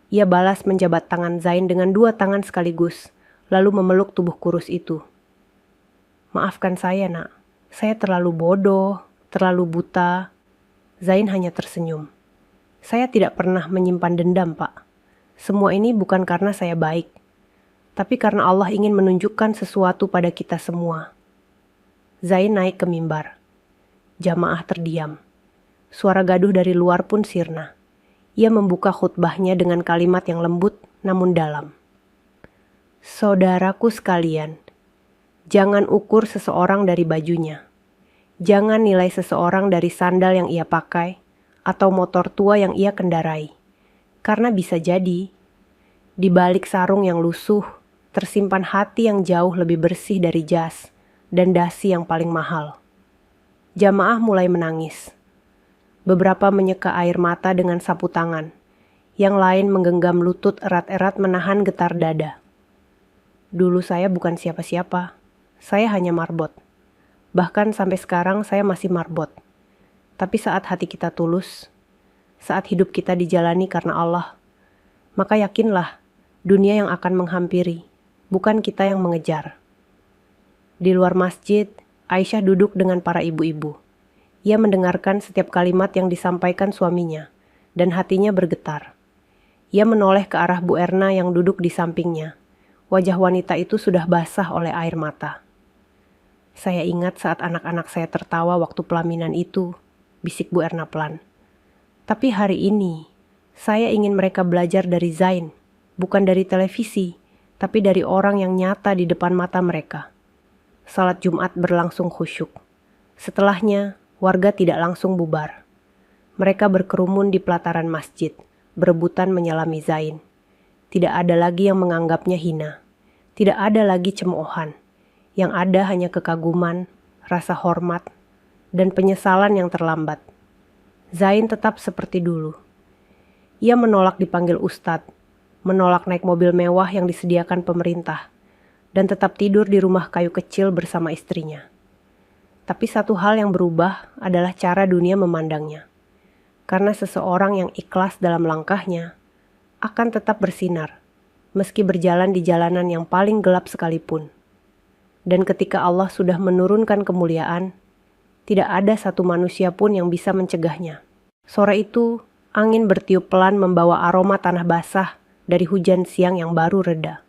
Ia balas menjabat tangan Zain dengan 2 tangan sekaligus, lalu memeluk tubuh kurus itu. Maafkan saya, Nak. Saya terlalu bodoh, terlalu buta. Zain hanya tersenyum. Saya tidak pernah menyimpan dendam, Pak. Semua ini bukan karena saya baik, tapi karena Allah ingin menunjukkan sesuatu pada kita semua. Zain naik ke mimbar. Jamaah terdiam. Suara gaduh dari luar pun sirna. Ia membuka khutbahnya dengan kalimat yang lembut namun dalam. Saudaraku sekalian, jangan ukur seseorang dari bajunya. Jangan nilai seseorang dari sandal yang ia pakai atau motor tua yang ia kendarai. Karena bisa jadi, di balik sarung yang lusuh, tersimpan hati yang jauh lebih bersih dari jas dan dasi yang paling mahal. Jamaah mulai menangis. Beberapa menyeka air mata dengan sapu tangan. Yang lain menggenggam lutut erat-erat menahan getar dada. Dulu saya bukan siapa-siapa. Saya hanya marbot. Bahkan sampai sekarang saya masih marbot. Tapi saat hati kita tulus, saat hidup kita dijalani karena Allah, maka yakinlah dunia yang akan menghampiri, bukan kita yang mengejar. Di luar masjid, Aisyah duduk dengan para ibu-ibu. Ia mendengarkan setiap kalimat yang disampaikan suaminya, dan hatinya bergetar. Ia menoleh ke arah Bu Erna yang duduk di sampingnya. Wajah wanita itu sudah basah oleh air mata. Saya ingat saat anak-anak saya tertawa waktu pelaminan itu, bisik Bu Erna pelan. Tapi hari ini, saya ingin mereka belajar dari Zain, bukan dari televisi, tapi dari orang yang nyata di depan mata mereka. Salat Jumat berlangsung khusyuk. Setelahnya, warga tidak langsung bubar. Mereka berkerumun di pelataran masjid, berebutan menyalami Zain. Tidak ada lagi yang menganggapnya hina. Tidak ada lagi cemoohan. Yang ada hanya kekaguman, rasa hormat, dan penyesalan yang terlambat. Zain tetap seperti dulu. Ia menolak dipanggil ustadz, menolak naik mobil mewah yang disediakan pemerintah, dan tetap tidur di rumah kayu kecil bersama istrinya. Tapi satu hal yang berubah adalah cara dunia memandangnya. Karena seseorang yang ikhlas dalam langkahnya akan tetap bersinar, meski berjalan di jalanan yang paling gelap sekalipun. Dan ketika Allah sudah menurunkan kemuliaan, tidak ada satu manusia pun yang bisa mencegahnya. Sore itu, angin bertiup pelan membawa aroma tanah basah dari hujan siang yang baru reda.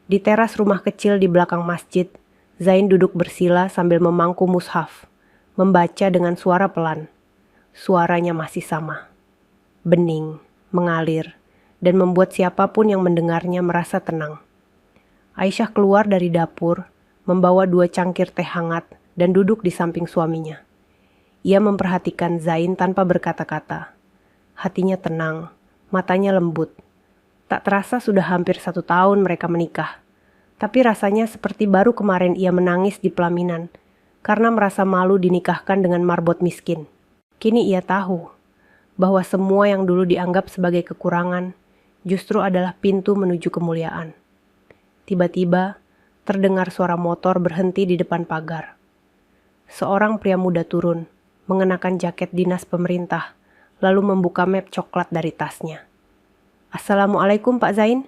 Di teras rumah kecil di belakang masjid, Zain duduk bersila sambil memangku mushaf, membaca dengan suara pelan. Suaranya masih sama. Bening, mengalir, dan membuat siapapun yang mendengarnya merasa tenang. Aisyah keluar dari dapur, membawa 2 cangkir teh hangat dan duduk di samping suaminya. Ia memperhatikan Zain tanpa berkata-kata. Hatinya tenang, matanya lembut. Tak terasa sudah hampir 1 tahun mereka menikah. Tapi rasanya seperti baru kemarin ia menangis di pelaminan, karena merasa malu dinikahkan dengan marbot miskin. Kini ia tahu bahwa semua yang dulu dianggap sebagai kekurangan justru adalah pintu menuju kemuliaan. Tiba-tiba, terdengar suara motor berhenti di depan pagar. Seorang pria muda turun, mengenakan jaket dinas pemerintah, lalu membuka map coklat dari tasnya. Assalamualaikum Pak Zain.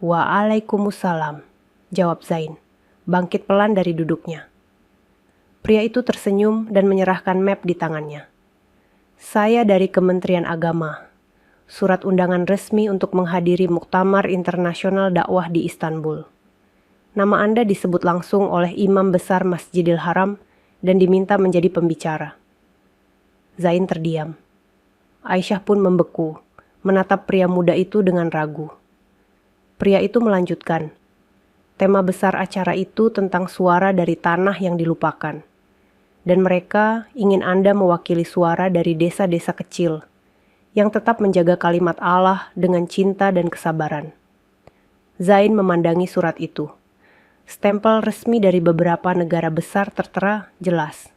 Waalaikumsalam, jawab Zain, bangkit pelan dari duduknya. Pria itu tersenyum dan menyerahkan map di tangannya. Saya dari Kementerian Agama, surat undangan resmi untuk menghadiri Muktamar Internasional Dakwah di Istanbul. Nama Anda disebut langsung oleh Imam Besar Masjidil Haram dan diminta menjadi pembicara. Zain terdiam. Aisyah pun membeku, menatap pria muda itu dengan ragu. Pria itu melanjutkan, tema besar acara itu tentang suara dari tanah yang dilupakan. Dan mereka ingin Anda mewakili suara dari desa-desa kecil yang tetap menjaga kalimat Allah dengan cinta dan kesabaran. Zain memandangi surat itu. Stempel resmi dari beberapa negara besar tertera jelas.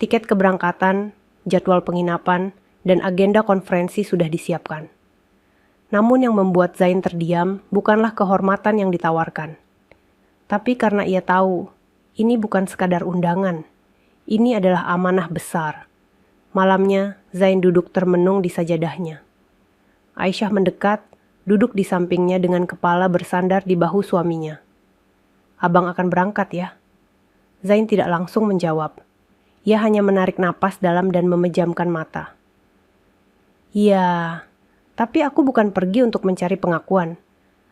Tiket keberangkatan, jadwal penginapan, dan agenda konferensi sudah disiapkan. Namun yang membuat Zain terdiam bukanlah kehormatan yang ditawarkan. Tapi karena ia tahu, ini bukan sekadar undangan. Ini adalah amanah besar. Malamnya, Zain duduk termenung di sajadahnya. Aisyah mendekat, duduk di sampingnya dengan kepala bersandar di bahu suaminya. Abang akan berangkat ya? Zain tidak langsung menjawab. Ia hanya menarik napas dalam dan memejamkan mata. Iya, Tapi aku bukan pergi untuk mencari pengakuan.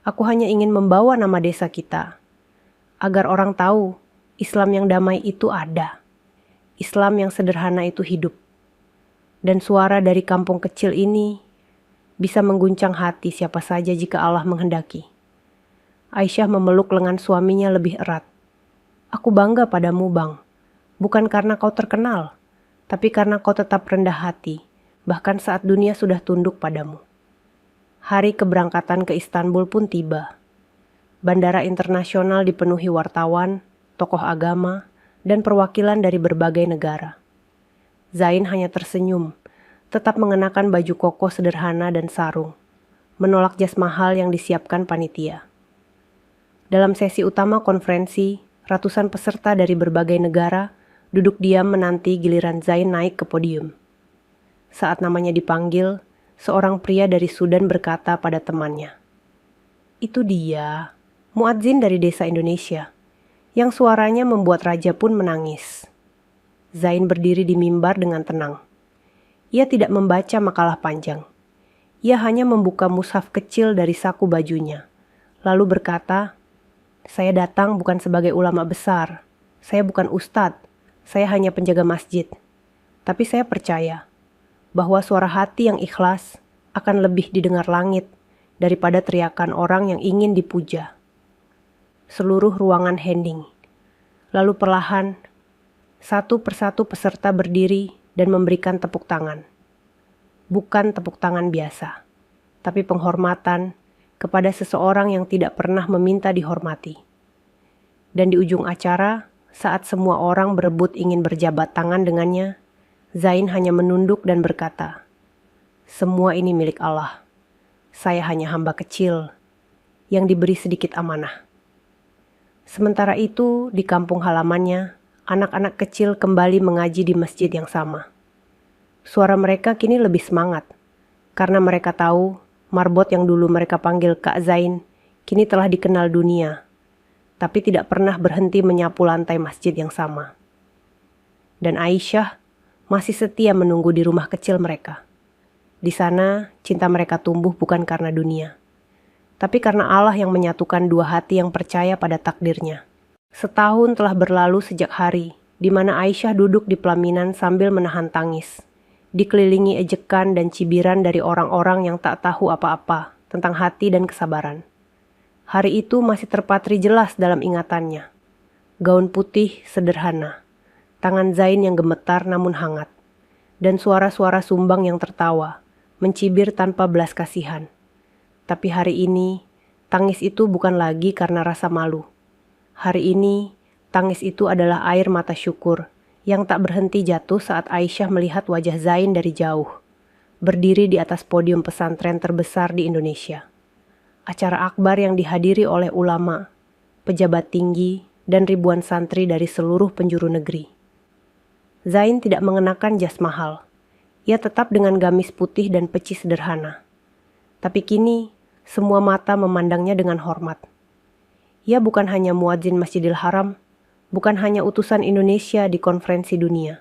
Aku hanya ingin membawa nama desa kita. Agar orang tahu, Islam yang damai itu ada. Islam yang sederhana itu hidup. Dan suara dari kampung kecil ini bisa mengguncang hati siapa saja jika Allah menghendaki. Aisyah memeluk lengan suaminya lebih erat. Aku bangga padamu, Bang. Bukan karena kau terkenal, tapi karena kau tetap rendah hati, bahkan saat dunia sudah tunduk padamu. Hari keberangkatan ke Istanbul pun tiba. Bandara internasional dipenuhi wartawan, tokoh agama, dan perwakilan dari berbagai negara. Zain hanya tersenyum, tetap mengenakan baju koko sederhana dan sarung, menolak jas mahal yang disiapkan panitia. Dalam sesi utama konferensi, ratusan peserta dari berbagai negara duduk diam menanti giliran Zain naik ke podium. Saat namanya dipanggil, seorang pria dari Sudan berkata pada temannya, "Itu dia, muadzin dari desa Indonesia, yang suaranya membuat raja pun menangis." Zain berdiri di mimbar dengan tenang. Ia tidak membaca makalah panjang. Ia hanya membuka mushaf kecil dari saku bajunya, lalu berkata, "Saya datang bukan sebagai ulama besar. Saya bukan ustadz. Saya hanya penjaga masjid. Tapi saya percaya bahwa suara hati yang ikhlas akan lebih didengar langit daripada teriakan orang yang ingin dipuja." Seluruh ruangan hening. Lalu perlahan, satu persatu peserta berdiri dan memberikan tepuk tangan. Bukan tepuk tangan biasa, tapi penghormatan kepada seseorang yang tidak pernah meminta dihormati. Dan di ujung acara, saat semua orang berebut ingin berjabat tangan dengannya, Zain hanya menunduk dan berkata, "Semua ini milik Allah. Saya hanya hamba kecil yang diberi sedikit amanah." Sementara itu, di kampung halamannya, anak-anak kecil kembali mengaji di masjid yang sama. Suara mereka kini lebih semangat, karena mereka tahu marbot yang dulu mereka panggil Kak Zain kini telah dikenal dunia, tapi tidak pernah berhenti menyapu lantai masjid yang sama. Dan Aisyah masih setia menunggu di rumah kecil mereka. Di sana, cinta mereka tumbuh bukan karena dunia, tapi karena Allah yang menyatukan dua hati yang percaya pada takdirnya. Setahun telah berlalu sejak hari di mana Aisyah duduk di pelaminan sambil menahan tangis, dikelilingi ejekan dan cibiran dari orang-orang yang tak tahu apa-apa tentang hati dan kesabaran. Hari itu masih terpatri jelas dalam ingatannya. Gaun putih sederhana, tangan Zain yang gemetar namun hangat, dan suara-suara sumbang yang tertawa, mencibir tanpa belas kasihan. Tapi hari ini, tangis itu bukan lagi karena rasa malu. Hari ini, tangis itu adalah air mata syukur yang tak berhenti jatuh saat Aisyah melihat wajah Zain dari jauh, berdiri di atas podium pesantren terbesar di Indonesia. Acara akbar yang dihadiri oleh ulama, pejabat tinggi, dan ribuan santri dari seluruh penjuru negeri. Zain tidak mengenakan jas mahal. Ia tetap dengan gamis putih dan peci sederhana. Tapi kini, semua mata memandangnya dengan hormat. Ia bukan hanya muadzin Masjidil Haram, bukan hanya utusan Indonesia di konferensi dunia,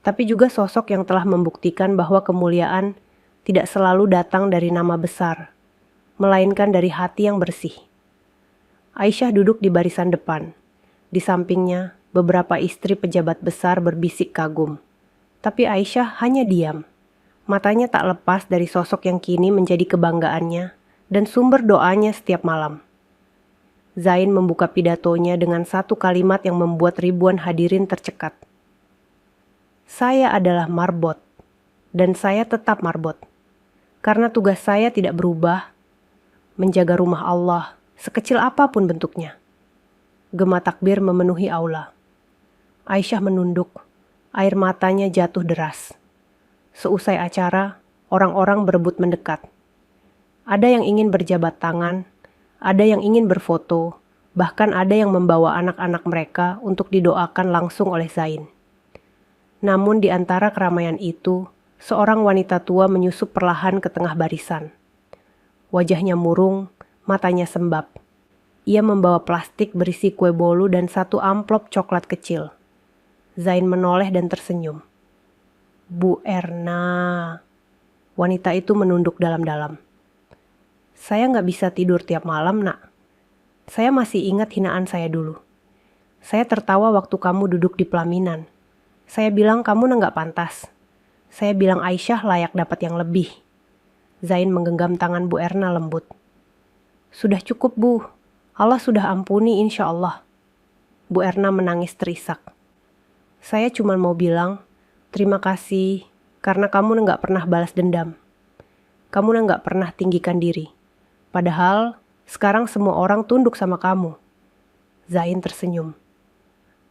tapi juga sosok yang telah membuktikan bahwa kemuliaan tidak selalu datang dari nama besar, melainkan dari hati yang bersih. Aisyah duduk di barisan depan. Di sampingnya, beberapa istri pejabat besar berbisik kagum. Tapi Aisyah hanya diam. Matanya tak lepas dari sosok yang kini menjadi kebanggaannya dan sumber doanya setiap malam. Zain membuka pidatonya dengan satu kalimat yang membuat ribuan hadirin tercekat. "Saya adalah marbot, dan saya tetap marbot. Karena tugas saya tidak berubah, menjaga rumah Allah, sekecil apapun bentuknya." Gema takbir memenuhi aula. Aisyah menunduk, air matanya jatuh deras. Seusai acara, orang-orang berebut mendekat. Ada yang ingin berjabat tangan, ada yang ingin berfoto, bahkan ada yang membawa anak-anak mereka untuk didoakan langsung oleh Zain. Namun di antara keramaian itu, seorang wanita tua menyusup perlahan ke tengah barisan. Wajahnya murung, matanya sembab. Ia membawa plastik berisi kue bolu dan satu amplop coklat kecil. Zain menoleh dan tersenyum. "Bu Erna." Wanita itu menunduk dalam-dalam. Saya nggak bisa tidur tiap malam, nak. Saya masih ingat hinaan saya dulu. Saya tertawa waktu kamu duduk di pelaminan. Saya bilang kamu nggak pantas. Saya bilang Aisyah layak dapat yang lebih. Zain menggenggam tangan Bu Erna lembut. Sudah cukup, Bu. Allah sudah ampuni insya Allah. Bu Erna menangis terisak. Saya cuma mau bilang, terima kasih karena kamu nggak pernah balas dendam. Kamu nggak pernah tinggikan diri. Padahal sekarang semua orang tunduk sama kamu. Zain tersenyum.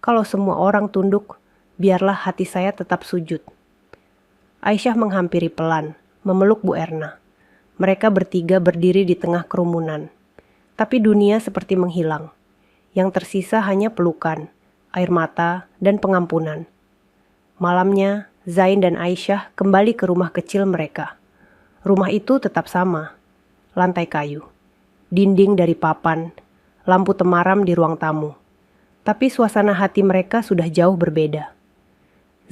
Kalau semua orang tunduk, biarlah hati saya tetap sujud. Aisyah menghampiri pelan, memeluk Bu Erna. Mereka bertiga berdiri di tengah kerumunan. Tapi dunia seperti menghilang. Yang tersisa hanya pelukan, air mata, dan pengampunan. Malamnya, Zain dan Aisyah kembali ke rumah kecil mereka. Rumah itu tetap sama. Lantai kayu, dinding dari papan, lampu temaram di ruang tamu. Tapi suasana hati mereka sudah jauh berbeda.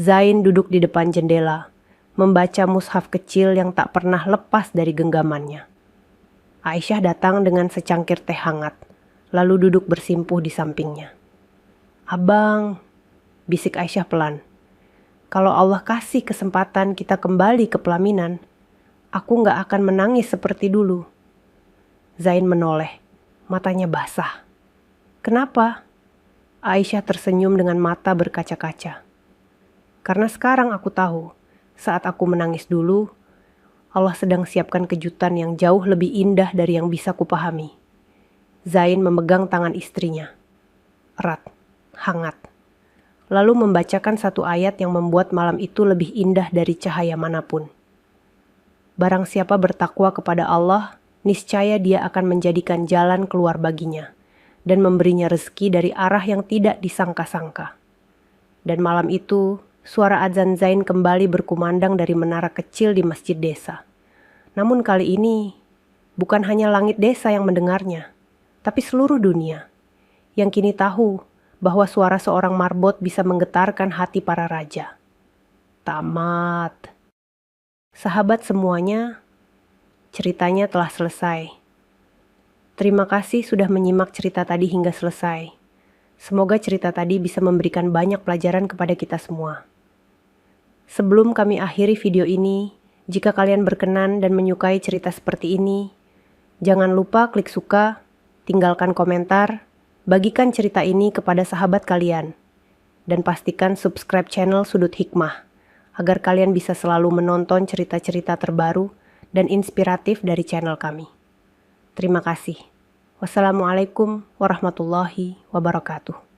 Zain duduk di depan jendela, membaca mushaf kecil yang tak pernah lepas dari genggamannya. Aisyah datang dengan secangkir teh hangat, lalu duduk bersimpuh di sampingnya. Abang, bisik Aisyah pelan. Kalau Allah kasih kesempatan kita kembali ke pelaminan, aku gak akan menangis seperti dulu. Zain menoleh, matanya basah. Kenapa? Aisyah tersenyum dengan mata berkaca-kaca. Karena sekarang aku tahu, saat aku menangis dulu, Allah sedang siapkan kejutan yang jauh lebih indah dari yang bisa kupahami. Zain memegang tangan istrinya. Erat, hangat. Lalu membacakan satu ayat yang membuat malam itu lebih indah dari cahaya manapun. Barang siapa bertakwa kepada Allah, niscaya dia akan menjadikan jalan keluar baginya dan memberinya rezeki dari arah yang tidak disangka-sangka. Dan malam itu, suara azan Zain kembali berkumandang dari menara kecil di masjid desa. Namun kali ini, bukan hanya langit desa yang mendengarnya, tapi seluruh dunia, yang kini tahu bahwa suara seorang marbot bisa menggetarkan hati para raja. Tamat. Sahabat semuanya, ceritanya telah selesai. Terima kasih sudah menyimak cerita tadi hingga selesai. Semoga cerita tadi bisa memberikan banyak pelajaran kepada kita semua. Sebelum kami akhiri video ini, jika kalian berkenan dan menyukai cerita seperti ini, jangan lupa klik suka, tinggalkan komentar, bagikan cerita ini kepada sahabat kalian, dan pastikan subscribe channel Sudut Hikmah, agar kalian bisa selalu menonton cerita-cerita terbaru dan inspiratif dari channel kami. Terima kasih. Wassalamualaikum warahmatullahi wabarakatuh.